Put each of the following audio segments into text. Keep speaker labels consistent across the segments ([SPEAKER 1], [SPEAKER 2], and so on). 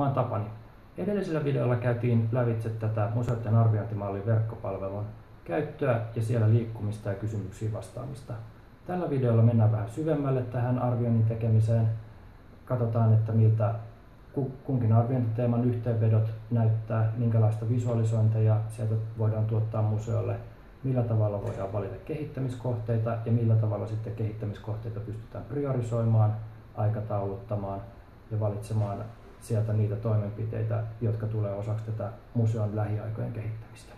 [SPEAKER 1] oon Tapani. Edellisellä videolla käytiin lävitse tätä museoiden arviointimallin verkkopalvelun käyttöä ja siellä liikkumista ja kysymyksiin vastaamista. Tällä videolla mennään vähän syvemmälle tähän arvioinnin tekemiseen. Katsotaan, että miltä kunkin arviointiteeman yhteenvedot näyttää, minkälaista visualisointeja sieltä voidaan tuottaa museolle, millä tavalla voidaan valita kehittämiskohteita ja millä tavalla sitten kehittämiskohteita pystytään priorisoimaan, aikatauluttamaan ja valitsemaan sieltä niitä toimenpiteitä, jotka tulee osaksi tätä museon lähiaikojen kehittämistä.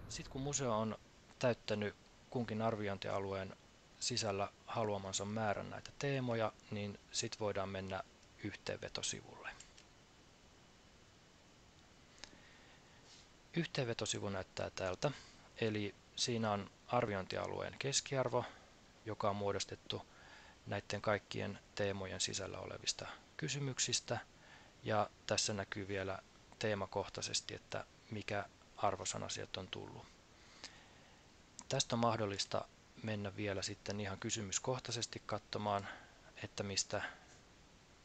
[SPEAKER 2] Sitten kun museo on täyttänyt kunkin arviointialueen sisällä haluamansa määrän näitä teemoja, niin sitten voidaan mennä yhteenvetosivulle. Yhteenvetosivu näyttää tältä, eli siinä on arviointialueen keskiarvo, joka on muodostettu näiden kaikkien teemojen sisällä olevista kysymyksistä, ja tässä näkyy vielä teemakohtaisesti, että mikä arvosana sieltä on tullut. Tästä on mahdollista mennä vielä sitten ihan kysymyskohtaisesti katsomaan, että mistä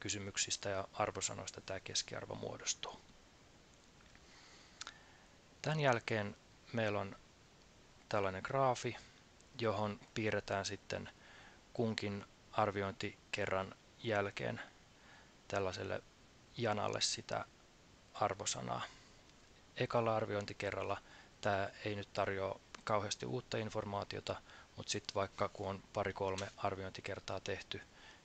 [SPEAKER 2] kysymyksistä ja arvosanoista tämä keskiarvo muodostuu. Tämän jälkeen meillä on tällainen graafi, johon piirretään sitten kunkin arviointikerran jälkeen tällaiselle janalle sitä arvosanaa. Ekalla arviointikerralla tämä ei nyt tarjoa kauheasti uutta informaatiota, mutta sitten vaikka kun on 2-3 arviointikertaa tehty,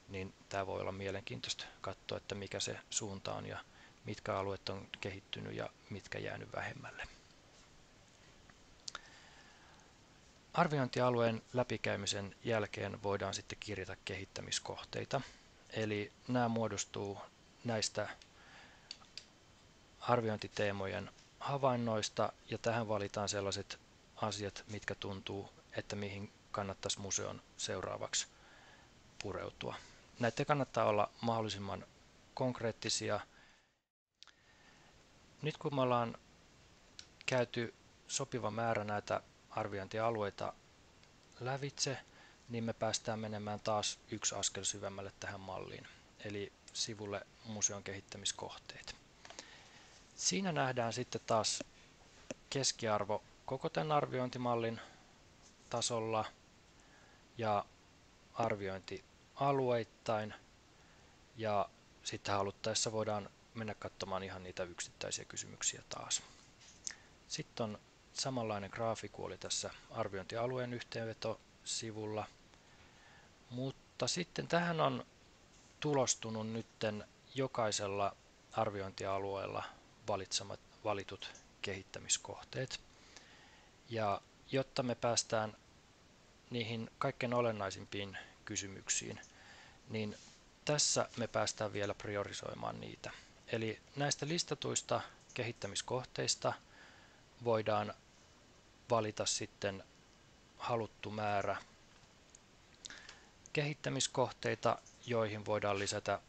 [SPEAKER 2] niin tämä voi olla mielenkiintoista katsoa, että mikä se suunta on ja mitkä alueet on kehittynyt ja mitkä jäänyt vähemmälle. Arviointialueen läpikäymisen jälkeen voidaan sitten kirjata kehittämiskohteita, eli nämä muodostuu näistä arviointiteemojen havainnoista, ja tähän valitaan sellaiset asiat, mitkä tuntuu, että mihin kannattaisi museon seuraavaksi pureutua. Näiden kannattaa olla mahdollisimman konkreettisia. Nyt kun me ollaan käyty sopiva määrä näitä arviointialueita lävitse, niin me päästään menemään taas yksi askel syvemmälle tähän malliin, eli sivulle museon kehittämiskohteet. Siinä nähdään sitten taas keskiarvo koko tämän arviointimallin tasolla ja arviointialueittain, ja sitten haluttaessa voidaan mennä katsomaan ihan niitä yksittäisiä kysymyksiä taas. Sitten on samanlainen graafi kuin oli tässä arviointialueen yhteenvetosivulla, mutta sitten tähän on tulostunut nytten jokaisella arviointialueella valitut kehittämiskohteet. Ja jotta me päästään niihin kaikkein olennaisimpiin kysymyksiin, niin tässä me päästään vielä priorisoimaan niitä. Eli näistä listatuista kehittämiskohteista voidaan valita sitten haluttu määrä kehittämiskohteita, joihin voidaan lisätä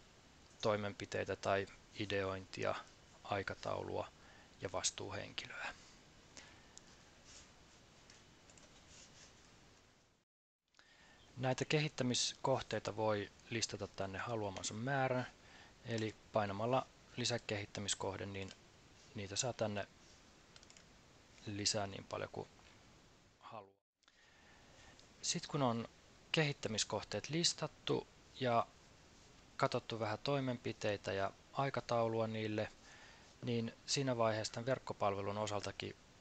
[SPEAKER 2] toimenpiteitä tai ideointia, aikataulua ja vastuuhenkilöä. Näitä kehittämiskohteita voi listata tänne haluamansa määrän, eli painamalla lisäkehittämiskohde, niin niitä saa tänne lisää niin paljon kuin haluaa. Sitten kun on kehittämiskohteet listattu ja katsottu vähän toimenpiteitä ja aikataulua niille, niin siinä vaiheessa tämän verkkopalvelun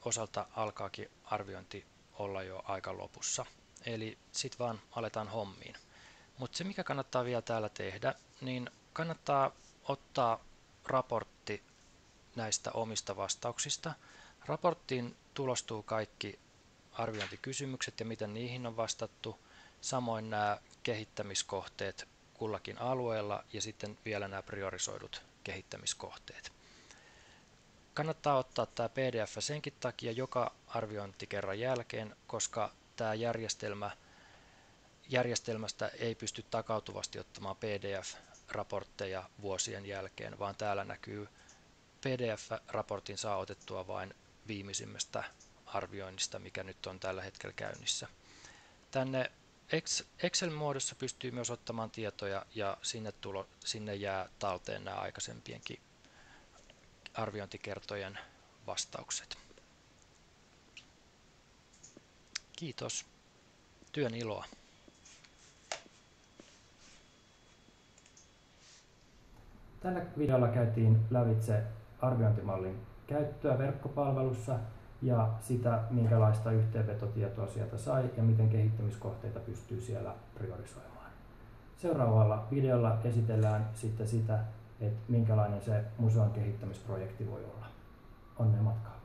[SPEAKER 2] osalta alkaakin arviointi olla jo aika lopussa. Eli sitten vaan aletaan hommiin. Mutta se mikä kannattaa vielä täällä tehdä, niin kannattaa ottaa raportti näistä omista vastauksista. Raporttiin tulostuu kaikki arviointikysymykset ja miten niihin on vastattu, samoin nämä kehittämiskohteet kullakin alueella ja sitten vielä nämä priorisoidut kehittämiskohteet. Kannattaa ottaa tämä PDF senkin takia joka arviointikerran jälkeen, koska tämä järjestelmästä ei pysty takautuvasti ottamaan PDF-raportteja vuosien jälkeen, vaan täällä näkyy PDF-raportin saa otettua vain viimeisimmästä arvioinnista, mikä nyt on tällä hetkellä käynnissä. Tänne Excel-muodossa pystyy myös ottamaan tietoja ja sinne jää talteen nämä aikaisempienkin arviointikertojen vastaukset. Kiitos. Työn iloa.
[SPEAKER 1] Tällä videolla käytiin lävitse arviointimallin käyttöä verkkopalvelussa ja sitä, minkälaista yhteenvetotietoa sieltä sai ja miten kehittämiskohteita pystyy siellä priorisoimaan. Seuraavalla videolla esitellään sitten sitä, että minkälainen se museon kehittämisprojekti voi olla. Onnea matkaan!